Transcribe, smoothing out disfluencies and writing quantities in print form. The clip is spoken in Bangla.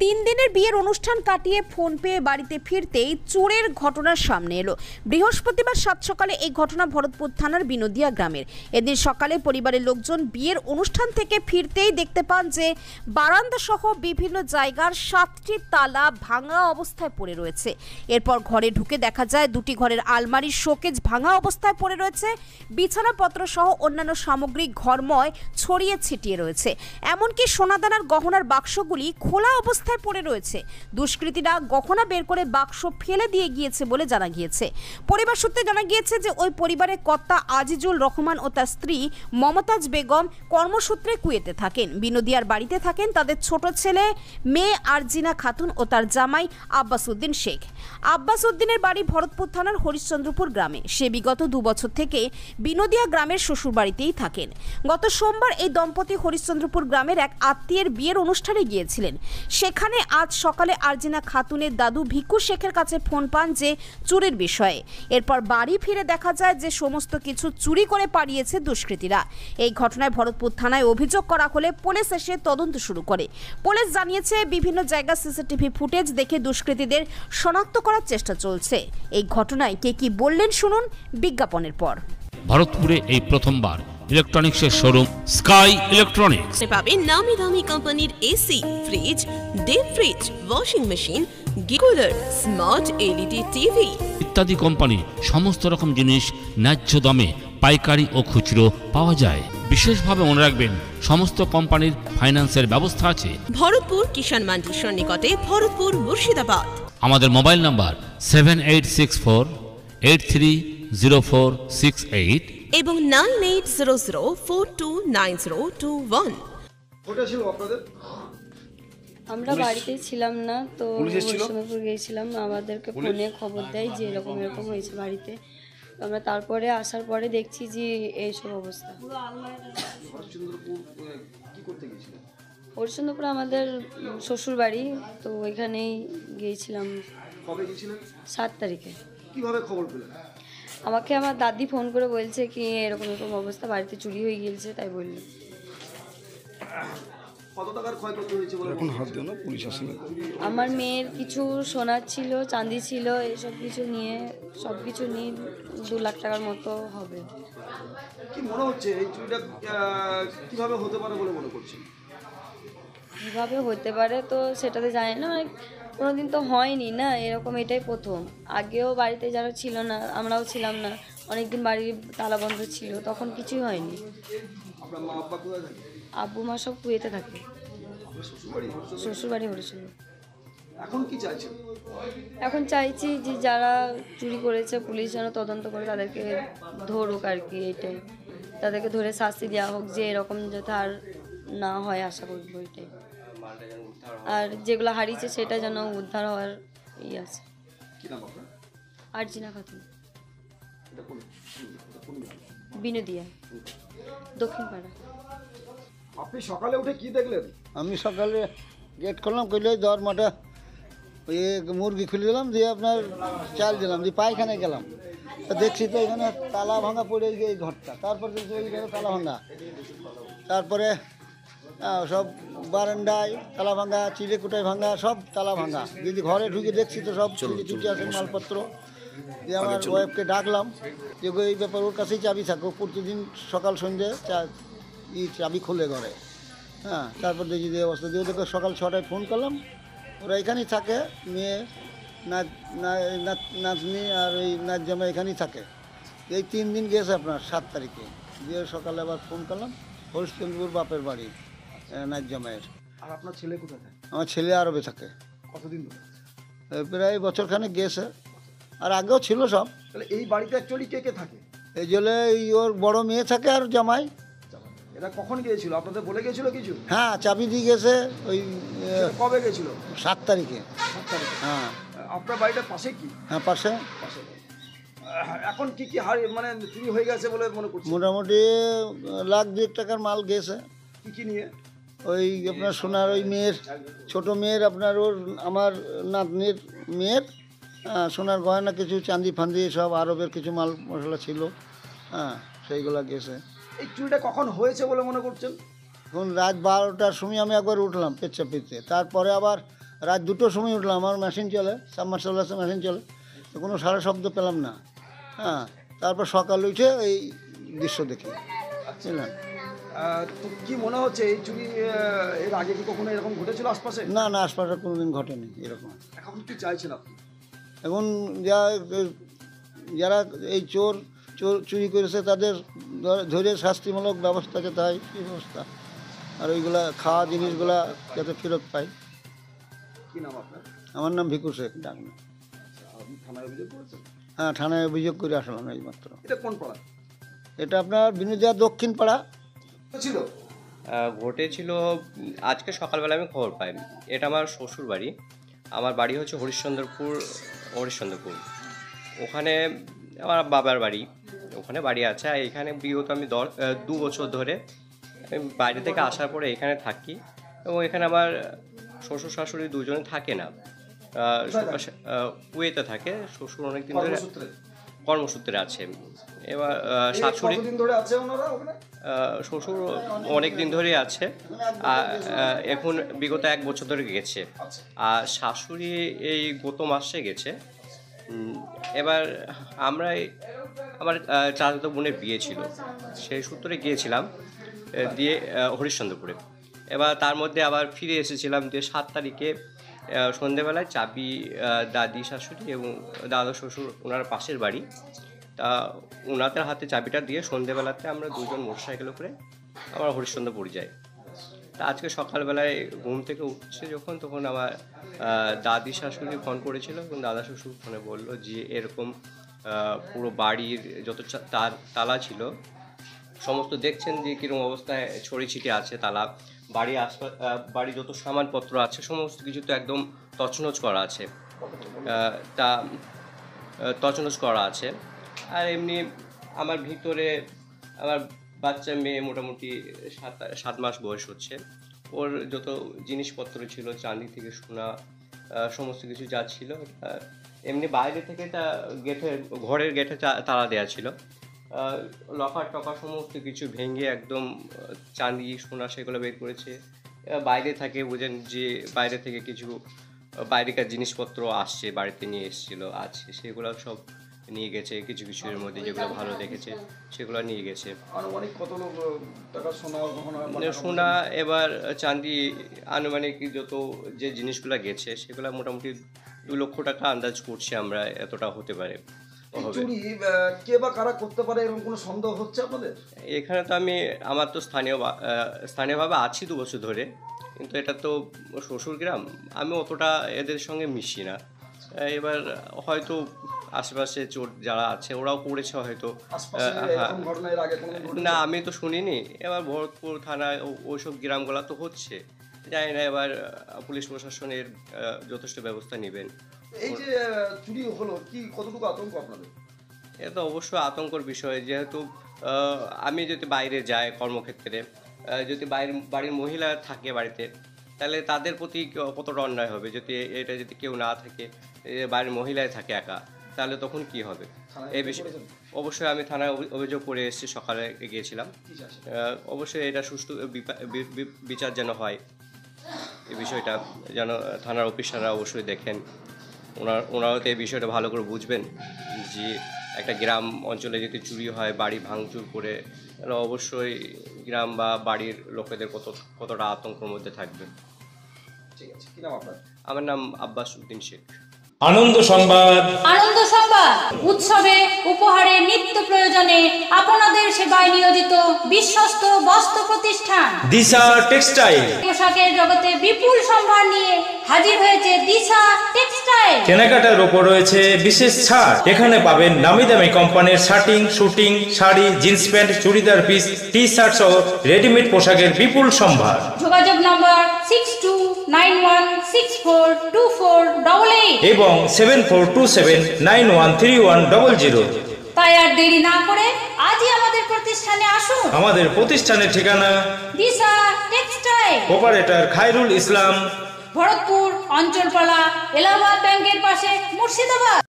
তিন দিনের বিয়ের অনুষ্ঠান কাটিয়ে ফোন পেয়ে বাড়িতে ফিরতেই চোরের ঘটনার সামনে এলো। বৃহস্পতিবার সাত সকালে এই ঘটনা ভরতপুর থানার বিনোদিয়া গ্রামের। এদিন সকালে পরিবারের লোকজন বিয়ের অনুষ্ঠান থেকে ফিরতেই দেখতে পান যে বারান্দা সহ বিভিন্ন জায়গার 7টি তালা ভাঙা অবস্থায় পড়ে রয়েছে। এরপর ঘরে ঢুকে দেখা যায় দুটি ঘরের আলমারির শোকেজ ভাঙা অবস্থায় পড়ে রয়েছে। বিছানাপত্র সহ অন্যান্য সামগ্রী ঘরময় ছড়িয়ে ছিটিয়ে রয়েছে। এমনকি সোনাদানার গহনার বাক্সগুলি খোলা অবস্থায় পড়ে রয়েছে। দুষ্কৃতীরা গহনা বের করে বাক্স ফেলে দিয়ে গিয়েছে বলে জানা গিয়েছে। পরিবার সূত্রে জানা গিয়েছে যে ওই পরিবারের কর্তা আজিজুল রহমান ও তার স্ত্রী মমতাজ বেগম কর্মসূত্রে কুয়েতে থাকেন। বিনোদিয়ার বাড়িতে থাকেন তাদের ছোট ছেলে মেয়ে আরজিনা খাতুন ও তার জামাই আব্বাস উদ্দিন শেখ। আব্বাস উদ্দিনের বাড়ি ভরতপুর থানার হরিশ্চন্দ্রপুর গ্রামে। সে বিগত 2 বছর থেকে বিনোদিয়া গ্রামের শ্বশুর বাড়িতেই থাকেন। গত সোমবার এই দম্পতি হরিশ্চন্দ্রপুর গ্রামের এক আত্মীয়ের বিয়ের অনুষ্ঠানে গিয়েছিলেন। সেখানে আজ সকালে আরজিনা খাতুনের দাদু ভিকু শেখের কাছে ফোন পান যে চুরির বিষয়ে। এরপর বাড়ি ফিরে দেখা যায় যে সমস্ত কিছু চুরি করে পালিয়েছে দুষ্কৃতীরা। এই ঘটনায় ভরতপুর থানায় অভিযোগ করা হলে পুলিশ এসে তদন্ত শুরু করে। পুলিশ জানিয়েছে বিভিন্ন জায়গা সিসিটিভি ফুটেজ দেখে দুষ্কৃতীদের শনাক্ত করার চেষ্টা চলছে। এই ঘটনায় কে কি বললেন শুনুন বিজ্ঞাপনের পর। ভরতপুরে এই প্রথমবার ইলেকট্রনিক্সের শোরুম স্কাই ইলেকট্রনিক্স পাবেন নামি দামি কোম্পানির AC, fridge, deep fridge, washing machine, cooler, smart LED TV ইত্যাদি কোম্পানি সমস্ত রকম জিনিস ন্যায্য দামে পাইকারি ও খুচরো পাওয়া যায়। বিশেষভাবে মনে রাখবেন সমস্ত কোম্পানির ফাইন্যান্সের ব্যবস্থা আছে। ভরতপুর কিষাণ মান্ডির সন্নিকটে, ভরতপুর, মুর্শিদাবাদ। আমাদের মোবাইল নাম্বার 7864830468 এবং 9800429021। ওটা ছিল আপনাদের? আমরা বাড়িতে ছিলাম না, তো হরিশ্চন্দ্রপুর গিয়েছিলাম। আমাদেরকে ফোনে খবর দেয় যে এরকম হয়েছে বাড়িতে। তো আমরা তারপরে আসার পরে দেখছি যে এইসব অবস্থা। হরিশ্চন্দ্রপুর আমাদের শ্বশুর বাড়ি, তো ওইখানেই গিয়েছিলাম। কবে গিয়েছিলেন? 7 তারিখে। কিভাবে খবর পেলেন? আমাকে আমার দাদি ফোন করে বলছে কি এরকম অবস্থা, বাড়িতে চুরি হয়ে গিয়েছে, তাই বললো। কত টাকার ক্ষয়ক্ষতি হয়েছে বলে এখন হাত দেন পুলিশ আসেনি? আমার মেয়ের কিছু সোনা ছিল, চাঁদি ছিল, সব কিছু নিয়ে 2 লাখ টাকার মতো হবে। কি মনে হচ্ছে এই চুরিটা কিভাবে হতে পারে বলে মনে করছেন? কিভাবে হতে পারে তো সেটাতে জানি না, কোনোদিন তো হয়নি না এরকম, এটাই প্রথম। আগেও বাড়িতে যারা ছিল না, আমরাও ছিলাম না, অনেকদিন বাড়ির তালা বন্ধ ছিল, তখন কিছুই হয়নি। আপনার মা আব্বা কোথায় থাকে? আব্বু মা সব কুয়েতে থাকে। শ্বশুর বাড়ি হরিশ্চন্দ্রপুর। এখন কি চাইছেন? এখন চাইছি যে যারা চুরি করেছে পুলিশ যেন তদন্ত করে তাদেরকে ধরুক আর কি, এটাই। তাদেরকে ধরে শাস্তি দেওয়া হোক, যে এরকম যাতে আর না হয়, আশা করবো এটাই। আর যেগুলো হারিয়েছে সেটা যেন উদ্ধার হওয়ার আছে। আরজিনা খাতুন, বিনোদিয়া, দক্ষিণ পাড়া। আপনি সকালে উঠে কি দেখলেন? আমি সকালে গেট খুললাম, কইলে দরমাটা ওই মুরগি খুলে দিলাম, দিয়ে আপনার চাল দিলাম, দিয়ে পায়খানায় গেলাম। তা দেখছি তো এখানে তালা ভাঙা পড়ে গিয়ে এই ঘরটা, তারপর দেখছি ওইখানে তালা ভাঙা, তারপরে সব বারান্দায় তালা ভাঙা, চিড়ে কুটায় ভাঙা, সব তালা ভাঙা। যদি ঘরে ঢুকে দেখছি তো সব ছুটি আছে মালপত্র। দিয়ে আমার ওয়াইফকে ডাকলাম যে এই ব্যাপার, ওর কাছেই চাবি থাকো, প্রতিদিন সকাল সন্ধ্যে চাবি খুলে ঘরে। হ্যাঁ, তারপর দেখি যে অবস্থা দিয়ে ওদেরকে সকাল 6টায় ফোন করলাম। ওরা এখানেই থাকে, মেয়ে নাতনি আর ওই নাচ জামা এখানেই থাকে। এই 3 দিন গেছে আপনার 7 তারিখে। দিয়ে সকালে আবার ফোন করলাম হরিশ্চন্দ্রপুর বাপের বাড়ি নাচ জামাইয়ের। আর আপনার ছেলে কোথায় থাকে? আমার ছেলে আরবে থাকে। কতদিন ধরে? প্রায় বছরখানেক গেছে, আর আগেও ছিল সব। তাহলে এই বাড়িতে অ্যাকচুয়ালি কে কে থাকে? এই জন্য ওর বড় মেয়ে থাকে আর জামাই। এরা কখন গিয়েছিল? আপনাদের বলে গিয়েছিল কিছু? হ্যাঁ, চাবি দিয়ে গেছে। ওই কবে গেছিল? 7 তারিখে। 7 তারিখে? হ্যাঁ। আপনার বাড়িটার পাশে কি? হ্যাঁ, পাশে। এখন কি মানে চুরি হয়ে গেছে বলে মনে করছি? মোটামুটি 1,02,000 টাকার মাল গেছে। কি নিয়ে? ওই আপনার সোনার ওই মেয়ের, ছোট মেয়ের, আপনার ওর আমার নাতনির মেয়ের সোনার গয়না কিছু, চাঁদি ফান্দি সব, আরবের কিছু মাল মশলা ছিল। হ্যাঁ, সেইগুলো গেছে। এই চুরিটা কখন হয়েছে বলে মনে করছেন? এখন রাত 12টার সময় আমি একবার উঠলাম পেচ্ছা পেতে, তারপরে আবার রাত 2টোর সময় উঠলাম, আমার মেশিন চলে, সাবমার্সিবল আছে, মেশিন চলে, তো কোনো সারা শব্দ পেলাম না। হ্যাঁ, তারপর সকালে উঠে এই দৃশ্য দেখি, বুঝলেন। তো কি মনে হচ্ছে এই চুরি এর আগে কি কখনো এরকম ঘটেছিল আশপাশে? না না, আশপাশে কোনোদিন ঘটেনি এরকম। এখন কি চাইছেন আপনি? এখন যারা এই চুরি করেছে তাদের ধরে শাস্তিমূলক ব্যবস্থা যাতে হয়, এই ব্যবস্থা। আর ওইগুলা খাওয়া জিনিসগুলা যাতে ফেরত পাই। কি নাম আপনার? আমার নাম ভিকু শেখ, ডাকনা। আপনি থানায় অভিযোগ করেছেন? হ্যাঁ, থানায় অভিযোগ করে আসলাম এইমাত্র। এটা কোন পাড়া? এটা আপনার বিনোদিয়া দক্ষিণ পাড়া ছিল। ঘটেছিল আজকে সকালবেলা আমি খবর পাই। এটা আমার শ্বশুর বাড়ি। আমার বাড়ি হচ্ছে হরিশ্চন্দ্রপুর। ওখানে আমার বাবার বাড়ি, ওখানে বাড়ি আছে। আর এখানে বিগত আমি 2 বছর ধরে বাইরে থেকে আসার পরে এখানে থাকি, এবং এখানে আমার শ্বশুর শাশুড়ি দুজনে থাকে না, কুয়েতে থাকে। শ্বশুর অনেক দিন ধরে কর্মসূত্রে আছে। এবার শাশুড়ি শ্বশুর অনেক দিন ধরেই আছে, এখন বিগত 1 বছর ধরে গেছে। আর শাশুড়ি এই গত মাসে গেছে। এবার আমার চাচাতো বোনের বিয়ে ছিল, সেই সূত্রে গিয়েছিলাম দিয়ে হরিশ্চন্দ্রপুরে। এবার তার মধ্যে আবার ফিরে এসেছিলাম দিয়ে 7 তারিখে সন্ধেবেলায় চাবি দাদি শাশুড়ি এবং দাদা শ্বশুর ওনার পাশের বাড়ি, তা ওনাদের হাতে চাবিটা দিয়ে সন্ধেবেলাতে আমরা দুজন মোটরসাইকেল করে আমরা হরিশ্চন্দ্রপুর যাই। তা আজকে সকালবেলায় ঘুম থেকে উঠছে যখন, তখন আমার দাদি শাশুড়ি ফোন করেছিল, এবং দাদা শ্বশুর ফোনে বললো যে এরকম পুরো বাড়ির যত তালা ছিল সমস্ত দেখছেন যে কীরকম অবস্থায় ছড়িয়ে ছিটিয়ে আছে তালা। বাড়ি যত সামানপত্র আছে সমস্ত কিছু তো একদম তছনছ করা আছে, আর এমনি আমার ভিতরে আমার বাচ্চা মেয়ে মোটামুটি 7 মাস বয়স হচ্ছে। ওর যত জিনিসপত্র ছিল, চাঁদি থেকে সোনা, সমস্ত কিছু যা ছিল, এমনি বাইরে থেকে তা ঘরের গেটে তালা দেওয়া ছিল। লকার টকার সমস্ত কিছু ভেঙে একদম চাঁদি সোনা সেগুলো বের করেছে। বাইরে থাকে, বোঝেন যে বাইরে থেকে কিছু বাইরেকার জিনিসপত্র আসছে, বাড়িতে নিয়ে আছে, সেগুলো সব নিয়ে গেছে। কিছু কিছুর মধ্যে যেগুলো ভালো দেখেছে সেগুলো নিয়ে গেছে। সোনা এবার চাঁদি আনুমানিক যত যে জিনিসগুলো গেছে সেগুলো মোটামুটি 2 লক্ষ টাকা আন্দাজ করছি আমরা, এতটা হতে পারে। কে বা কারা করতে পারে এরকম কোনো সন্দেহ হচ্ছে আপনাদের? এখানে তো আমার তো স্থানীয়ভাবে আছি 2 বছর ধরে, কিন্তু এটা তো শ্বশুর গ্রাম, আমি অতটা এদের সঙ্গে মিশি না। এবার হয়তো আশেপাশে চোর যারা আছে ওরাও করেছে হয়তো, না আমি তো শুনিনি। এবার ভরতপুর থানায় ওইসব গ্রামগুলো তো হচ্ছে, জানি না। এবার পুলিশ প্রশাসনের যথেষ্ট ব্যবস্থা নেবেন। এই যে চুরি হলো, কি কতটুকু আতঙ্ক আপনাদের? এটা অবশ্যই আতঙ্কর বিষয়, যেহেতু আমি যদি বাইরে যাই কর্মক্ষেত্রে, যদি বাড়ির মহিলা থাকে বাড়িতে, তাহলে তাদের প্রতি কতটা অন্যায় হবে। যদি এটা যদি কেউ না থাকে, বাড়ির মহিলায় থাকে একা, তাহলে তখন কি হবে? এই বিষয়ে অবশ্যই আমি থানায় অভিযোগ করে এসেছি, সকালে গিয়েছিলাম। অবশ্যই এটা সুষ্ঠু বিচার যেন হয়, এই বিষয়টা যেন থানার অফিসাররা অবশ্যই দেখেন। ওনারাও তো এই বিষয়টা ভালো করে বুঝবেন যে একটা গ্রাম অঞ্চলে যদি চুরি হয়, বাড়ি ভাঙচুর করে, তাহলে অবশ্যই গ্রাম বা বাড়ির লোকেদের কতটা আতঙ্কের মধ্যে থাকবে। ঠিক আছে, কি নাম আপনার? আমার নাম আব্বাস উদ্দিন শেখ। আনন্দ সংবাদ উৎসবে উপহারে নিত্য প্রয়োজনে আপনাদের সেবায় নিয়োজিত বিশ্বস্ত বস্ত্র প্রতিষ্ঠান দিশা টেক্সটাইল। পোশাকের জগতে বিপুল সম্ভার নিয়ে হাজির হয়েছে দিশা টেক্সটাইল। কেনাকাটার উপর রয়েছে বিশেষ ছাড়। এখানে পাবেন নামি দামি কোম্পানির shirting, suiting, sari, jeans pant, churidar piece, T shirt সহ রেডিমেড পোশাকের বিপুল সম্ভার। যোগাযোগ নম্বর 6291642488 এবং 7427913100। তাই আর দেরি না করে আজই আমাদের প্রতিষ্ঠানে আসুন। আমাদের প্রতিষ্ঠানের ঠিকানা দিশা টেক্সটাইল, অপারেটর খায়রুল ইসলাম, ভরতপুর অঞ্চলপালা, এলাহাবাদ ব্যাংকের পাশে, মুর্শিদাবাদ।